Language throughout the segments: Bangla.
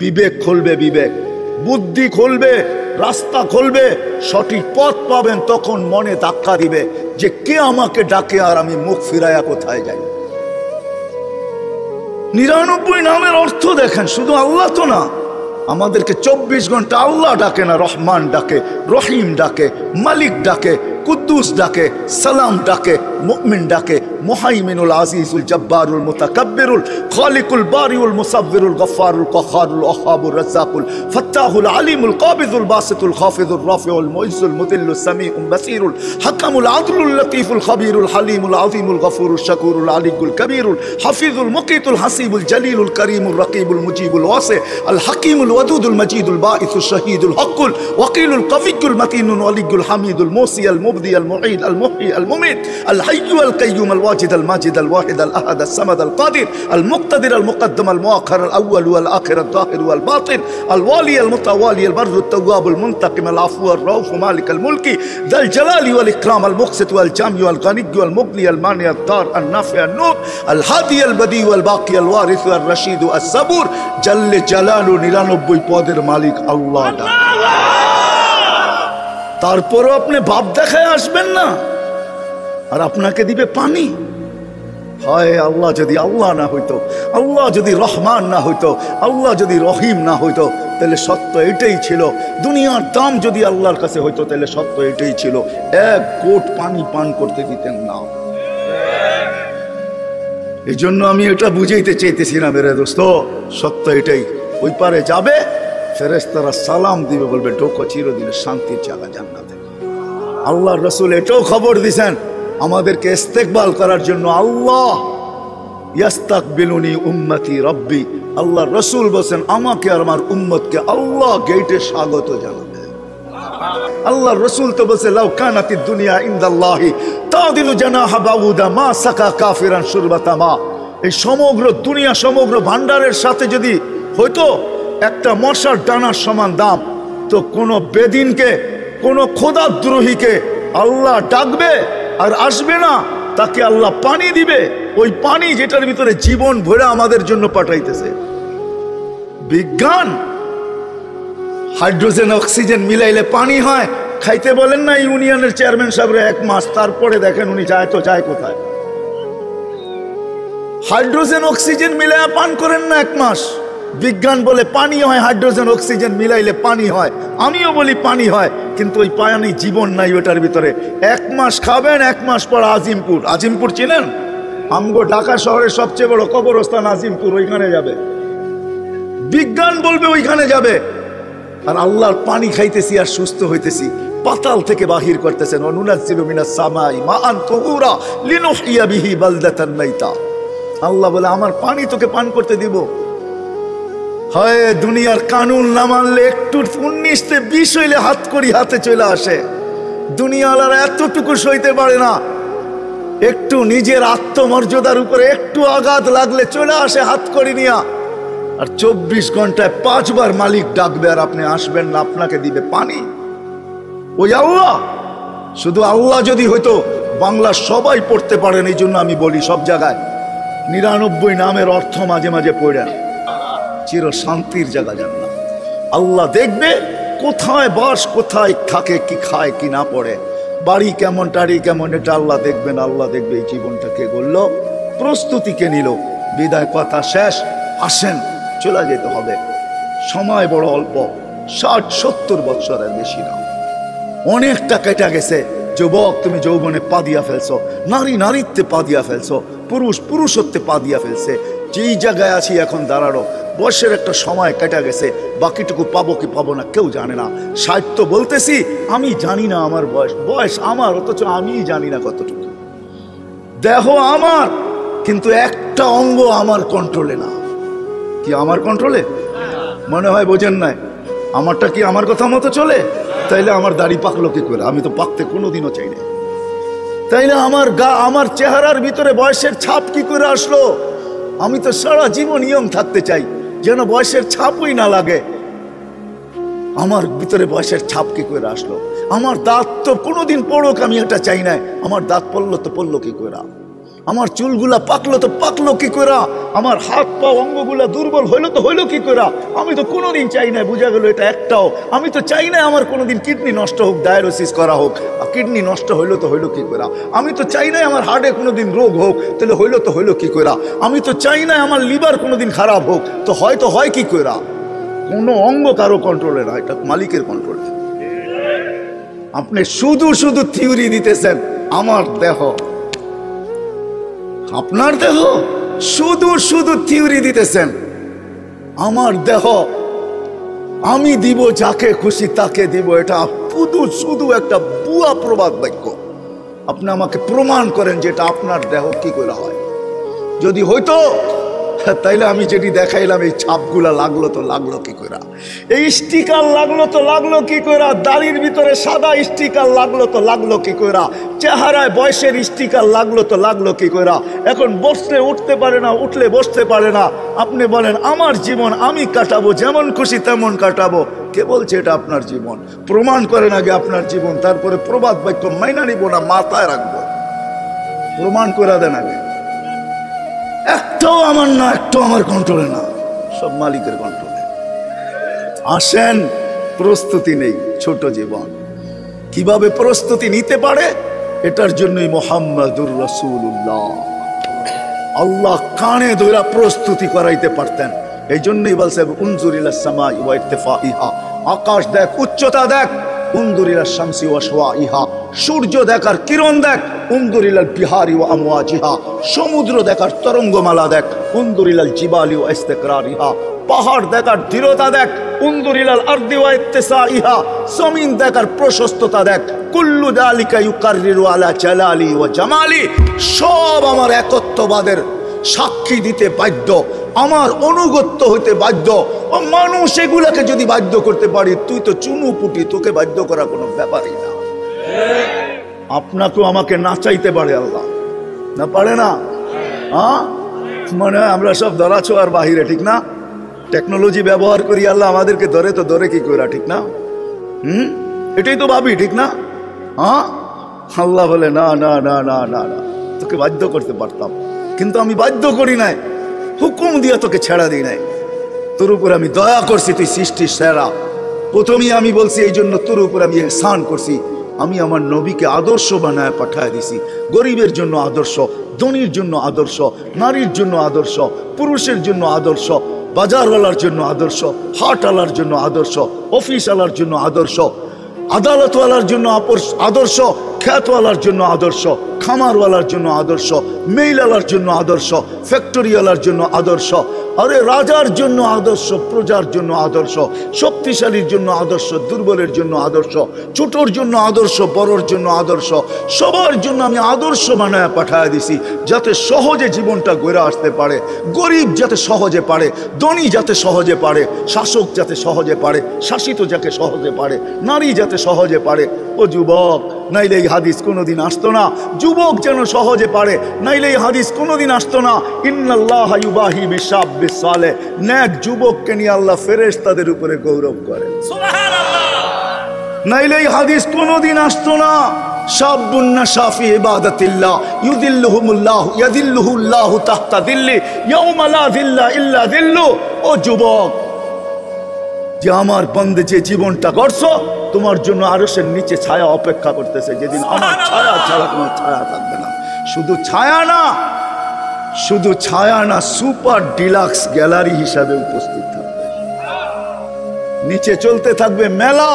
বিবেক খুলবে, বিবেক বুদ্ধি খুলবে, রাস্তা খুলবে, সঠিক পথ পাবেন। তখন মনে ধাক্কা দিবে যে কে আমাকে ডাকে আর আমি মুখ ফিরাইয়া কোথায় যাই। 99 নামের অর্থ দেখেন, শুধু আল্লাহ তো না, আমাদেরকে 24 ঘন্টা আল্লাহ ডাকে না, রহমান ডাকে, রহিম ডাকে, মালিক ডাকে, কুদ্দুস ডাকে, সালাম ডাকে, মুমিন ডাকে, মুহাইমিনুল আজিজুল জব্বারুল মুতাকাব্বিরুল খালিকুল বারিউল মুসাব্বিরুল গফফারুল কহারুল ওয়াহাবুর রাজ্জাকুল ফাত্তাহুল আলিমুল কাবিজুল বাসিতুল খাফিজুর রাফিউল মুইজ্জুল মুদিল্লুস সামিউল বাসিরুল হাকামুল আদলুল লতীফুল খাবীরুল হালিমুল আযীমুল গফুরুশ শাকুরুল আলিকুল কবীরুল হাফিজুল মুকিতুল হাসিবুল জলিলুল করিমুল রকিবুল মুজিবুল ওয়াসি আল হাকিমুল ওয়াদুদুল মজিদুল বাঈসুশ শাহীদুল হকুল ওয়াকিলুল কবিয়্যুল মাতিনুল ওয়ালিয়ুল হামিদুল মুসি আল মুবদি আল মুঈদ আল মুহয়ি আল মুমিত আল হাইয়্যু আল কাইয়্যুম আল ওয়াজিদ আল মাজিদ আল ওয়াহিদ আল আহাদ আল সামাদ আল কাদির আল মুক্তাদির আল মুকদ্দম আল মুআখ্খার আল আউয়াল ওয়াল আখির আল যাহির ওয়াল বাতিন আল ওয়ালি আল মুতাওয়ালি আল বাররুত তাওয়াব আল মুনতাকিম আল আফু আল রাউফ মালিক আল মুলকি যাল জালালি ওয়াল ইকরাম আল মুকসিত ওয়াল জামি ওয়াল গানি ওয়াল মুগনি আল মানি আল দার আল নাফি আল নূর আল হাদি আল বদি ওয়াল বাকি আল ওয়ারিস আল রশিদ আল সাবুর জাল্লে জালালু 99 পদের মালিক আল্লাহ। তারপরও আপনি ভাব দেখায় আসবেন না, আর আপনাকে দিবে পানি। হায় আল্লাহ, যদি আল্লাহ না হইতো, আল্লাহ যদি রহমান না হইতো, আল্লাহ যদি রহিম না হইতো, তাহলে সত্য এটাই ছিল। দুনিয়ার দাম যদি আল্লাহর কাছে হইতো, তাহলে সত্য এটাই ছিল, 1 কোট পানি পান করতে দিতেন না। এই জন্য আমি এটা বুঝাইতে চাইতেছি না মেরে দোস্ত, সত্য এটাই। ওই পারে যাবে, ফেরেশতারা সালাম দিবে, বলবে ঢোকো চিরদিনের শান্তির জায়গা জান্নাতে। আল্লাহর রাসূল এটাও খবর দিয়েছেন আমাদেরকে ইস্তেকবাল করার জন্য। আল্লাহ ইয়াস্তাকবিলুনি উম্মতি রব্বি, আল্লাহর রাসূল বলেন আমাকে আর আমার উম্মতকে আল্লাহ গেটে স্বাগত জানাবে। আল্লাহর রাসূল তো বলেছে লাউ কানাতিদ দুনিয়া ইনদাল্লাহি তাদিলু জানাহা বাউদা মা সাকা কাফিরান শুরবাতা মা। এই সমগ্র দুনিয়া, সমগ্র ভান্ডারের সাথে যদি হয়তো একটা মশার ডানার সমান দাম, তো কোনো বেদিনকে, কোনো খোদাদ্রোহীকে আল্লাহ ডাকবে আর আসবে না, তাকে আল্লাহ পানি দিবে। ওই পানি যেটার ভিতরে জীবন ভরে আমাদের জন্য পাঠাইতেছে। বিজ্ঞান হাইড্রোজেন অক্সিজেন মিলাইলে পানি হয়, খাইতে বলেন না ইউনিয়নের চেয়ারম্যান সাহেবরা 1 মাস, তারপরে দেখেন উনি যায় তো যায় কোথায়। হাইড্রোজেন অক্সিজেন মিলাইয়া পান করেন না 1 মাস। বিজ্ঞান বলে পানি হয়, হাইড্রোজেন অক্সিজেন মিলাইলে পানি হয়, আমিও বলি পানি হয়, কিন্তু ওই পানি জীবন নাই ওটার ভিতরে। 1 মাস খাবেন, 1 মাস পর আজিমপুর, আজিমপুর চিনেন? আমগো ঢাকা শহরের সবচেয়ে বড় কবরস্থান আজিমপুর, ওইখানে যাবে। বিজ্ঞান বলবে ওইখানে যাবে, আর আল্লাহর পানি খাইতেছি আর সুস্থ হইতেছি। পাতাল থেকে বাহির করতেছেন অনুনাজ্জিলু মিনাস সামাই মাআন তুহুরা লিনুহইয়া বিহি বালদাতান মাইতা। আল্লাহ বলে আমার পানি তোকে পান করতে দিব। হয় দুনিয়ার কানুন না মানলে একটু 19-20 হইলে হাত করি হাতে চলে আসে। দুনিয়াওয়ালারা এতটুকু সইতে পারে না, একটু নিজের আত্মমর্যাদার উপরে একটু আঘাত লাগলে চলে আসে হাত করি নিয়া। আর 24 ঘন্টায় 5 বার মালিক ডাকবে আর আপনি আসবেন না, আপনাকে দিবে পানি ওই আল্লাহ। শুধু আল্লাহ যদি হইতো বাংলা সবাই পড়তে পারেন। এই জন্য আমি বলি সব জায়গায় 99 নামের অর্থ মাঝে মাঝে পড়েন, চির শান্তির জায়গা জান্নাত। আল্লাহ দেখবে কোথায় বাস, কোথায় থাকে, কি খায় কি না পড়ে, বাড়ি কেমন টাড়ি কেমন, এটা আল্লাহ দেখবেন। আল্লাহ দেখবে এই জীবনটা কে গড়লো, প্রস্তুতি কে নিল। বিদায় কথা শেষ, আসেন চলে যেতে হবে। সময় বড় অল্প, 60-70 বছরের বেশি না, অনেকটা কেটে গেছে। যুবক তুমি যৌবনে পা দিয়া ফেলছো, নারী নারীত্বে পা দিয়া ফেলছো, পুরুষ পুরুষত্বে পা দিয়া ফেলছে। যেই জায়গায় আছি এখন দাঁড়ানো, বয়সের একটা সময় কেটে গেছে, বাকিটুকু পাবো কি পাবো না কেউ জানে না। 60 তো বলতেছি, আমি জানি না আমার বয়স আমার, অথচ আমি জানি না কতটুকু। দেহ আমার, কিন্তু একটা অঙ্গ আমার কন্ট্রোলে না। কি আমার কন্ট্রোলে? মনে হয় বোঝেন নাই। আমারটা কি আমার কথা মতো চলে? তাইলে আমার দাড়ি পাকলো কি করে? আমি তো পাকতে কোনোদিনও চাই না। তাইলে আমার গা, আমার চেহারার ভিতরে বয়সের ছাপ কি করে আসলো? আমি তো সারা জীবন ইয়ং থাকতে চাই, যেন বয়সের ছাপই না লাগে। আমার ভিতরে বয়সের ছাপ কি করে আসলো? আমার দাঁত তো কোনোদিন পড়ুক আমি এটা চাই না। আমার দাঁত পড়লো তো পড়লো কি করে? আমার চুলগুলা পাকলো তো পাকলো কি করে? আমার হাত পা অঙ্গগুলা দুর্বল হইলো তো হইলো কি করে? আমি তো কোনোদিন চাই না, বুঝা গেল এটা একটাও। আমি তো চাই না আমার কোনোদিন কিডনি নষ্ট হোক, ডায়ালিসিস করা হোক। কিডনি নষ্ট হইলো তো হইলো কি করে? আমি তো চাই না আমার হার্টে কোনোদিন রোগ হোক, তাহলে হইলো তো হইলো কি করে? আমি তো চাই না আমার লিভার কোনোদিন খারাপ হোক, তো হয় কি করে? কোনো অঙ্গ কারো কন্ট্রোলে না, এটা মালিকের কন্ট্রোলে। আপনি শুধু শুধু থিওরি দিতেছেন আমার দেহ, আপনার দেহ, শুধু শুধু থিওরি দিতেছেন আমার দেহ, আমি দিব যাকে খুশি তাকে দিব। এটা শুধু শুধু একটা বুয়া প্রবাদ বাক্য। আপনি আমাকে প্রমাণ করেন যে এটা আপনার দেহ কি করে হয়। যদি হইতো তাইলে আমি যেটি দেখাইলাম এই ছাপগুলা লাগলো কি করে, এই স্টিকার লাগলো কি করে, দাড়ির ভিতরে সাদা স্টিকার লাগলো কি করে, চেহারায় বয়সের স্টিকার লাগলো কি করে। এখন বসলে উঠতে পারে না, উঠলে বসতে পারে না। আপনি বলেন আমার জীবন আমি কাটাবো, যেমন খুশি তেমন কাটাবো। কে বলছে এটা আপনার জীবন? প্রমাণ করেন আগে আপনার জীবন, তারপরে প্রবাদ বাক্য মাইনা নিব না, মাথায় রাখবো। প্রমাণ করে দেন আগে। একটাও আমার না, একটাও আমার কন্ট্রোলে না, সব মালিকের কন্ট্রোলে। আসেন, প্রস্তুতি নেই ছোট জীবন, কিভাবে প্রস্তুতি নিতে পারে এটার জন্যই মুহাম্মাদুর রাসূলুল্লাহ আল্লাহ কানে ধরে প্রস্তুতি করাইতে পারতেন। এই জন্যই বলছে উনজুর ইলাস সামাই ওয়া ইরতিফাইহা, আকাশ দেখ, উচ্চতা দেখ। উনজুর ইলাস শামসি ওয়া শাওয়াইহা, সূর্য দেখার কিরণ দেখ। উনজুর ইলাল বিহারি ওয়া আমওয়াজিহা, সমুদ্র দেখার তরঙ্গমালা দেখ। উনজুর ইলাল জিবালি ওয়া ইস্তিকরারিহা, পাহাড় দেখার দৃঢ়তা দেখ। উনজুর ইলাল আরদি ওয়া ইত্তিসাইহা, জমিন দেখার প্রশস্ততা দেখ। কুল্লু যালিকা ইউকাররিরু আলা জালালি ওয়া জামালি, সব আমার একত্ববাদের সাক্ষী দিতে বাধ্য, আমার অনুগত্য হইতে বাধ্য। ও মানুষ এগুলাকে যদি বাধ্য করতে পারি, তুই তো চুনুপুটি, তোকে বাধ্য করা কোনো ব্যাপারই না। আপনাকেও আমাকে নাচাইতে পারে আল্লাহ, না পারে না? হ্যাঁ, মনে হয় আমরা সব ধরা ছোঁয়ার বাহিরে, ঠিক না? টেকনোলজি ব্যবহার করি, আল্লাহ আমাদেরকে ধরে তো ধরে কি করে, ঠিক না? এটাই তো ভাবি, ঠিক না? হ্যাঁ, আল্লাহ বলে না না না না না না, তোকে বাধ্য করতে পারতাম, কিন্তু আমি বাধ্য করি নাই, হুকুম দিয়ে তোকে ছেড়া দিই নাই। তোর উপর আমি দয়া করছি, তুই সৃষ্টির সেরা। প্রথমেই আমি বলছি এই জন্য তোর উপর আমি ইহসান করছি। আমি আমার নবীকে আদর্শ বানায় পাঠায় দিছি। গরিবের জন্য আদর্শ, ধনীর জন্য আদর্শ, নারীর জন্য আদর্শ, পুরুষের জন্য আদর্শ, বাজারওয়ালার জন্য আদর্শ, হাটওয়ালার জন্য আদর্শ, অফিসওয়ালার জন্য আদর্শ, আদালতওয়ালার জন্য আদর্শ, খ্যাতওয়ালার জন্য আদর্শ, খামারওয়ালার জন্য আদর্শ, মেইলওয়ালার জন্য আদর্শ, ফ্যাক্টরিওয়ালার জন্য আদর্শ, আরে রাজার জন্য আদর্শ, প্রজার জন্য আদর্শ, শক্তিশালীর জন্য আদর্শ, দুর্বলের জন্য আদর্শ, ছোটর জন্য আদর্শ, বড়র জন্য আদর্শ, সবার জন্য আমি আদর্শ বানায় পাঠায় দিছি, যাতে সহজে জীবনটা গড়ে আসতে পারে। গরিব যাতে সহজে পারে, ধনী যাতে সহজে পারে, শাসক যাতে সহজে পারে, শাসিত যাকে সহজে পারে, নারী যাতে সহজে পারে। ও যুবক, নাইলে এই হাদিস কোনোদিন আসতো না। যুবক যেন সহজে পারে, নাইলে এই হাদিস কোনোদিন আসতো না। ইন্নাল্লাহা ইউবাহি বিশাব্বিস সালেহ, নেক যুবককে নিয়ে আল্লাহ ফেরেশতাদের উপরে গৌরব করেন, সুবহানাল্লাহ। নাইলে এই হাদিস কোনোদিন আসতো না। শাবুন নাশা ফি ইবাদাতিল্লাহ ইয়াযিল্লুহুল্লাহু তাহতা দিল্লি ইয়াউমা লা যিল্লা ইল্লা যিল্লু। ও যুবক, যে আমার বন্দে যে জীবনটা গড়ছো, তোমার জন্য আরশের নিচে ছায়া অপেক্ষা করতেছে, যেদিন আমার ছায়া ছাড়া তোমার ছায়া থাকবে না। শুধু ছায়া না, শুধু ছায়া না, সুপার ডিলাক্স গ্যালারি হিসাবে উপস্থিত থাকবে। নিচে চলতে থাকবে মেলা,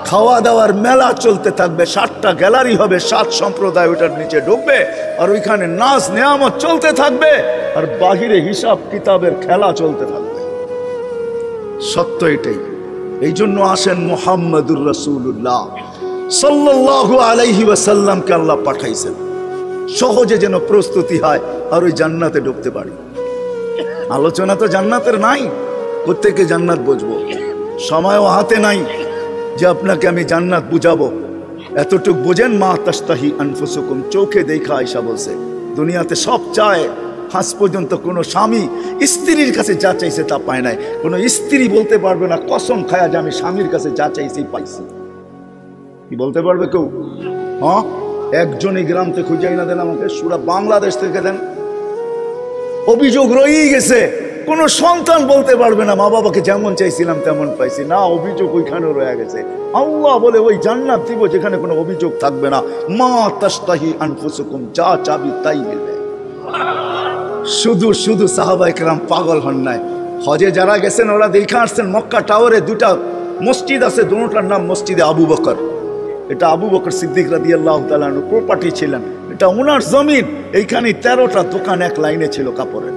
খাওয়া দাওয়ার মেলা চলতে থাকবে। 7টা গ্যালারি হবে, 7 সম্প্রদায় ওটার নিচে ঢুকবে, আর ওইখানে নাচ নেয়ামত চলতে থাকবে, আর বাহিরে হিসাব কিতাবের খেলা চলতে থাকবে। সত্য এটাই। এই জন্য আসেন মুহাম্মাদুর রাসূলুল্লাহ সাল্লাল্লাহু আলাইহি ওয়াসাল্লামকে আল্লাহ পাঠাইছেন, সহজে যেন প্রস্তুতি হয় আর ওই জান্নাতে ঢুকতে পারি। আলোচনা তো জান্নাতের নাই, প্রত্যেকে জান্নাত বুঝবো, সময়ও হাতে নাই যে আপনাকে আমি জান্নাত বুঝাবো। এতটুক বোঝেন, মা তাস্তাহি আনফুসুকুম, চোখে দেখা আয়েশা বলছে দুনিয়াতে সব চায়, আজ পর্যন্ত কোনো স্বামী স্ত্রীর কাছে যা চাইছে তা পায় নাই। কোনো স্ত্রী বলতে পারবে না কসম খায়া যে আমি স্বামীর কাছে যা চাইছি পাইছি। কি বলতে পারবে কেউ? হ্যাঁ, একজনই গ্রাম থেকে খুঁজে না দেন আমাকে, সুরা বাংলাদেশ থেকে দেন, অভিযোগ রয়েই গেছে, কোনো সন্তান বলতে পারবে না মা বাবাকে যেমন চাইছিলাম তেমন পাইছি না, অভিযোগ ওইখানেও রয়ে গেছে। আল্লাহ বলে ওই জান্নাত দিব যেখানে কোনো অভিযোগ থাকবে না। মা তাশতাহি আনফুসুকুম, যা চাবি তাই মিলবে। শুধু শুধু সাহাবায়ে কেরাম পাগল হন নাই। হজে যারা গেছেন ওরা দেখে আসছেন মক্কা টাওয়ারে দুটা মসজিদ আছে, দুটার নাম মসজিদে আবু বকর। এটা আবু বকর সিদ্দিক রাদিয়াল্লাহু তাআলা আনহু প্রপার্টি ছিলেন, এটা ওনার জমিন। এইখানে 13টা দোকান এক লাইনে ছিল কাপড়ের,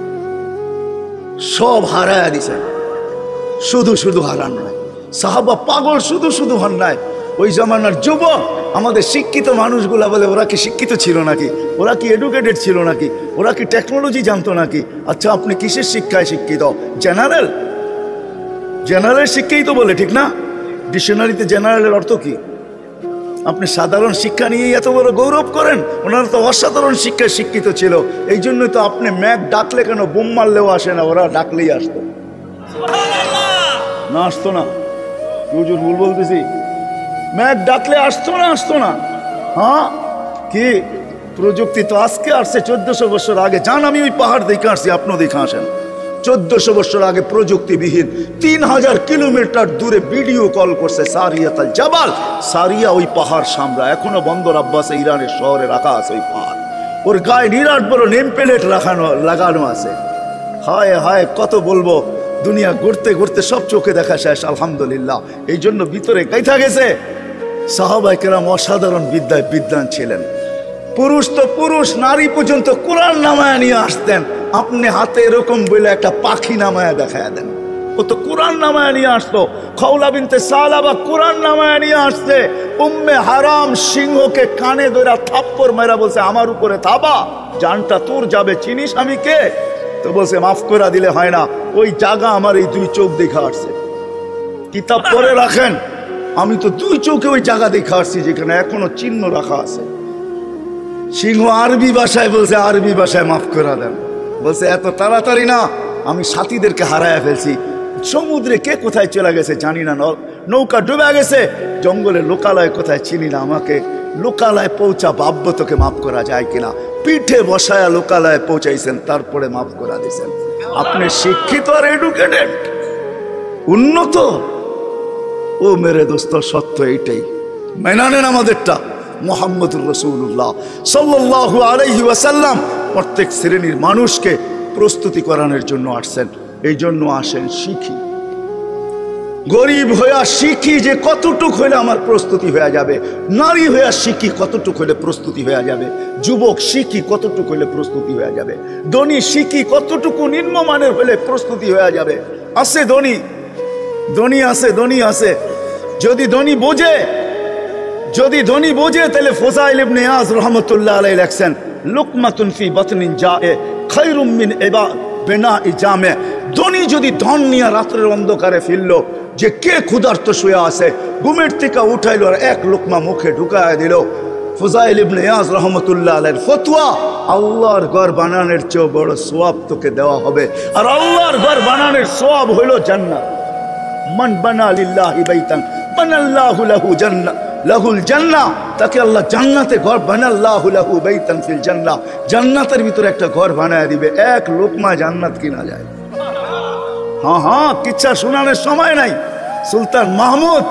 সব হারায়া দিছেন। শুধু শুধু হারান নয়, সাহাবা পাগল শুধু শুধু হন নাই। ওই জামানার যুবক আমাদের শিক্ষিত মানুষগুলা বলে ওরা কি শিক্ষিত ছিল নাকি, ওরা কি এডুকেটেড ছিল নাকি, ওরা কি টেকনোলজি জানতো নাকি? আচ্ছা আপনি কিসের শিক্ষায় শিক্ষিত? জেনারেল, জেনারেল শিক্ষাই তো বলে, ঠিক না? ডিকশনারিতে জেনারেলের অর্থ কি? আপনি সাধারণ শিক্ষা নিয়েই এত বড় গৌরব করেন, ওনারা তো অসাধারণ শিক্ষায় শিক্ষিত ছিল। এই জন্যই তো আপনি ম্যাক ডাকলে কেন বোম মারলেও আসে না, ওরা ডাকলেই আসতো না, আসতো না। হুজুর ভুল বলতেছি? ম্যাক ডাকলে আসতো না, আসতো না। হ্যাঁ কি প্রযুক্তি তো আজকে আসছে, 1400 বছর আগে। যান, আমি ওই পাহাড় দেখে আসছি, আপনিও দেখে আসেন। 1400 বছর আগে প্রযুক্তিবিহীন 3000 কিলোমিটার দূরে ভিডিও কল করছে সারিয়াতাল জাবাল। সারিয়া ওই পাহাড় সামরা, এখনো বন্দর আব্বাসে ইরানের শহরে রাখা আছে ওই পাহাড়। ওর গায়ে নিরাট বড় নেম প্লেট লাগানো আছে। হায় হায় কত বলবো, দুনিয়া ঘুরতে ঘুরতে সব চোখে দেখা শেষ, আলহামদুলিল্লাহ। এই জন্য ভিতরে গাইথা গেছে। সাহাবায়ে কেরাম অসাধারণ বিদ্যায় বিদ্বান ছিলেন। পুরুষ তো পুরুষ, নারী পর্যন্ত কোরআন নামায়া নিয়ে আসতেন। আপনি হাতে এরকম বলে একটা পাখি নামায়া দেখায় দেন, ও তো কোরআন নামায়া নিয়ে আসতো। খাওলা বিনতে সালাবা কোরআন নামায়া নিয়ে আসছে। উম্মে হারাম সিংহকে কানে ধরে থাপ্পড় মেরা বলছে আমার উপরে থাবা, জানটা তোর যাবে, চিনিস আমি কে? তো বলছে মাফ করে দিলে হয় না, ওই জায়গা আমার এই 2 চোখ দেখা আসছে। কিতাব পরে রাখেন, আমি তো 2 চোখে ওই জায়গা দেখা আসছি যেখানে এখনো চিহ্ন রাখা আছে। সিংহ আরবি ভাষায় বলছে, আরবি ভাষায় মাফ করে দেন। বলছে এত তাড়াতাড়ি না, আমি সাথীদেরকে হারায় ফেলছি। সমুদ্রে কে কোথায় চলে গেছে জানি না, নৌকা ডুবে গেছে, জঙ্গলে লোকালয় কোথায় চিনি না, আমাকে লোকালয় পৌঁছা, ভাববো তোকে মাফ করা যায় কিনা। পিঠে বসায়া লোকালয়ে পৌঁছাইছেন, তারপরে মাফ করা দিয়েছেন। আপনি শিক্ষিত আর এডুকেটেড, উন্নত। ও মেরে দোস্ত, সত্য এইটাই, মেনে নেন আমাদেরটা। মুহাম্মদুর রাসূলুল্লাহ সাল্লাল্লাহু আলাইহি ওয়াসাল্লাম প্রত্যেক শ্রেণীর মানুষকে প্রস্তুতি করানোর জন্য আসছেন। এই জন্য আসেন শিখি, গরিব হইয়া শিখি যে কতটুক হইলে আমার প্রস্তুতি হয়ে যাবে, নারী হইয়া শিখি কতটুক হইলে প্রস্তুতি হয়ে যাবে, যুবক শিখি কতটুক হইলে প্রস্তুতি হয়ে যাবে, ধনী শিখি কতটুকু নিম্নমানের হইলে প্রস্তুতি হয়ে যাবে। আছে ধনী, ধনী আছে, ধনী আছে। যদি ধনী বোঝে, যদি ধনী বোঝে তাহলে ফুযাইল ইবনে ইয়াজ রাহমাতুল্লাহ আলাইহি লেখছেন, লুকমাতুন ফি বাতনিন জায়ে খায়রুম মিন বিনাই জামে। ধনী যদি ধন নিয়ে রাত্রের অন্ধকারে ফিরলো, যে কে ক্ষুধার্ত শুয়ে আছে, ঘুমের থেকে উঠাইলো আর এক লোকমা মুখে ঢুকায় দিল। ফুযাইল ইবনে ইয়াজ রাহমাতুল্লাহ আলাইহির ফতোয়া, আল্লাহর ঘর বানানোর চেয়ে বড় সওয়াব তোকে দেওয়া হবে। আর আল্লাহর ঘর বানানোর সওয়াব হলো জান্নাত। মান বানা লিল্লাহি বাইতান বানাল্লাহু লাহু জান্নাহ, লাহুল জান্নাহ, তাকে আল্লাহ জান্নাতে ঘর বানাল্লাহু লাহু বাইতান ফিল জান্নাহ, জান্নাতের ভিতরে একটা ঘর বানায় দিবে। এক লোকমা জান্নাত কিনা যায়। হ্যাঁ হ্যাঁ, কিচ্ছা শোনানোর সময় নাই। সুলতান মাহমুদ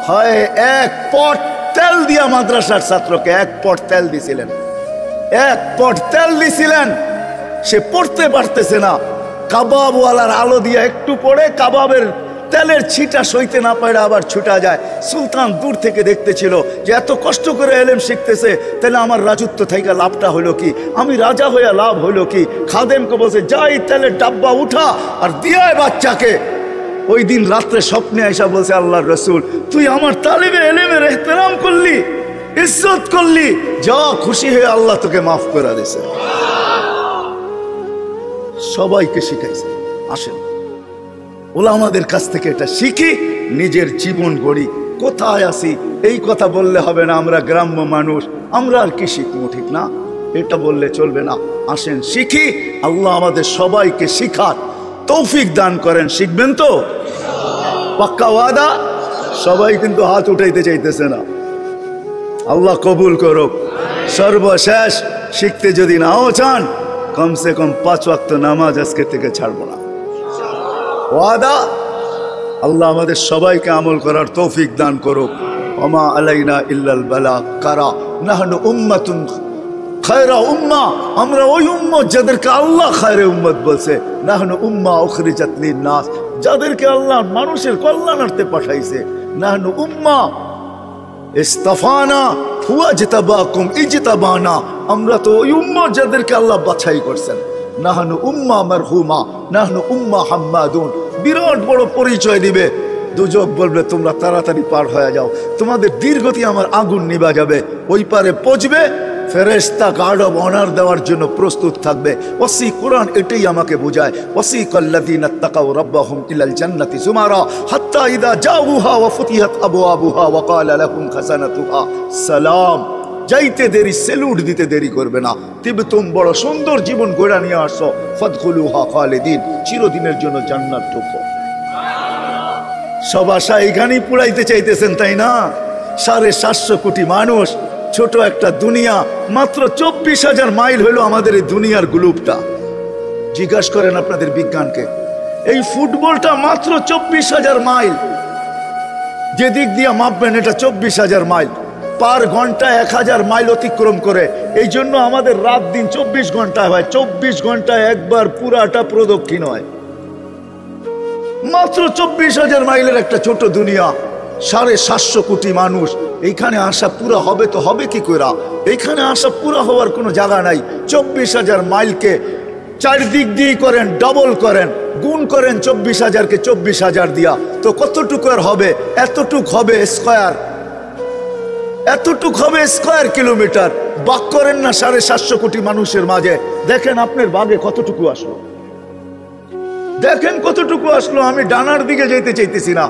হয় 1 পট তেল দিয়া মাদ্রাসার ছাত্রকে 1 পট তেল দিছিলেন, 1 পট তেল দিছিলেন। সে পড়তে পারতেছে না, কাবাবওয়ালার আলো দিয়া একটু পড়ে, কাবাবের তেলের ছিটা সইতে না পারে আবার ছুটা যায়। সুলতান দূর থেকে দেখতেছিল যে এত কষ্ট করে এলেম শিখতেছে, তাহলে আমার রাজত্ব থেকে লাভটা হলো কি, আমি রাজা হয়ে লাভ হলো কি। খাদেমকে বলছে যাই তেলের ডাব্বা উঠা আর দিয়ায় বাচ্চাকে। ওই দিন রাত্রে স্বপ্নে আইসা বলছে আল্লাহর রসুল, তুই আমার তালিবে এলেমের এহতেরাম করলি, ইজ্জত করলি, যা খুশি হয়ে আল্লাহ তোকে মাফ করে দিয়েছে। সবাইকে শিখাইছে। আসেন ওলামাদের কাছ থেকে এটা শিখি, নিজের জীবন গড়ি। কোথায় আসি এই কথা বললে হবে না, আমরা গ্রাম্য মানুষ, আমরা আর কি শিখবো, ঠিক না? এটা বললে চলবে না। আসেন শিখি, আল্লাহ আমাদের সবাইকে শিখার তৌফিক দান করেন। শিখবেন তো? পাক্কা ওয়াদা? সবাই কিন্তু হাত উঠাইতে চাইতেছে না। আল্লাহ কবুল করুক। সর্বশেষ, শিখতে যদি নাও চান কমসে কম 5 ওয়াক্ত নামাজ আজকে থেকে ছাড়বো না। ওয়াদা। আল্লাহ আমাদের সবাইকে আমল করার তৌফিক দান করুক। ওমা আলাইনা ইল্লাল বালাগ। কারা? নাহনু উম্মাতুন খায়রা উম্মাহ, আমরা ওই উম্মত যাদেরকে আল্লাহ খায়রে উম্মত বলছে। নাহনু উম্মাহ উখরিজাত লিন-নাস, যাদেরকে আল্লাহ মানুষের কল্যাণার্থে পাঠাইছে। নাহনু উম্মাহ ইস্তাফানা হুয়া জিতাবাকুম ইজতাবানা, আমরা তো ওই উম্মত যাদেরকে আল্লাহ বাছাই করছেন। নাহনু উম্মাহ মারহুমা, নাহনু উম্মাহ হাম্মাদুন। বিরাট বড় পরিচয় দিবে। দুজক বলবে তোমরা তাড়াতাড়ি পার হয়ে যাও, তোমাদের দীর্ঘতি আমার আগুন নিভা যাবে। ওই পারে পৌঁছবে, ফেরেশতা গার্ড অব অনার দেওয়ার জন্য প্রস্তুত থাকবে। ওয়াসি কোরআন এটাই আমাকে বোঝায়। ওয়াসিকাল্লাযীনা তাকাউ রাব্বাহুম ইলাল জান্নাতি যুমারা হাত্তা ইযা জাউহা ওয়া ফুতিহাত আবওয়াবুহা ওয়া ক্বালা লাহুম খাযানাতুহা সালাম। যাইতে দেরি, সেলুট দিতে দেরি করবে না। তিবতুম, বড় সুন্দর জীবন গড়া নিয়ে আসো। ফাদখুলুহা খালিদিন, চিরদিনের জন্য জান্নাত ঢুকো। সব আশা এখানেই পুরাইতে চাইতেছেন, তাই না? 750 কোটি মানুষ, ছোট একটা দুনিয়া, মাত্র 24,000 মাইল হলো আমাদের এই দুনিয়ার গ্লোবটা। জিজ্ঞাসা করেন আপনাদের বিজ্ঞানকে, এই ফুটবলটা মাত্র 24,000 মাইল। যে দিক দিয়ে মাপবেন এটা 24,000 মাইল। পার ঘন্টা 1000 মাইল অতিক্রম করে। এই জন্য আমাদের রাত দিন 24 ঘন্টা হয়। 24 ঘন্টায় একবার পুরাটা প্রদক্ষিণ হয়। মাত্র 24,000 মাইলের একটা ছোট দুনিয়া, 750 কোটি মানুষ। এইখানে আসা পুরা হবে তো হবে কি করে? এইখানে আসা পুরা হওয়ার কোনো জায়গা নাই। 24,000 মাইলকে 4 দিক দিয়ে করেন, ডবল করেন, গুণ করেন 24,000-কে 24,000 দিয়া, তো কতটুকু আর হবে? এতটুক হবে স্কয়ার, এতটুক হবে স্কয়ার কিলোমিটার। বাক করেন না 750 কোটি মানুষের মাঝে, দেখেন আপনার বাগে কতটুকু আসলো, দেখেন কতটুকু আসলো। আমি ডানার দিকে যেতে চাইতেছি না।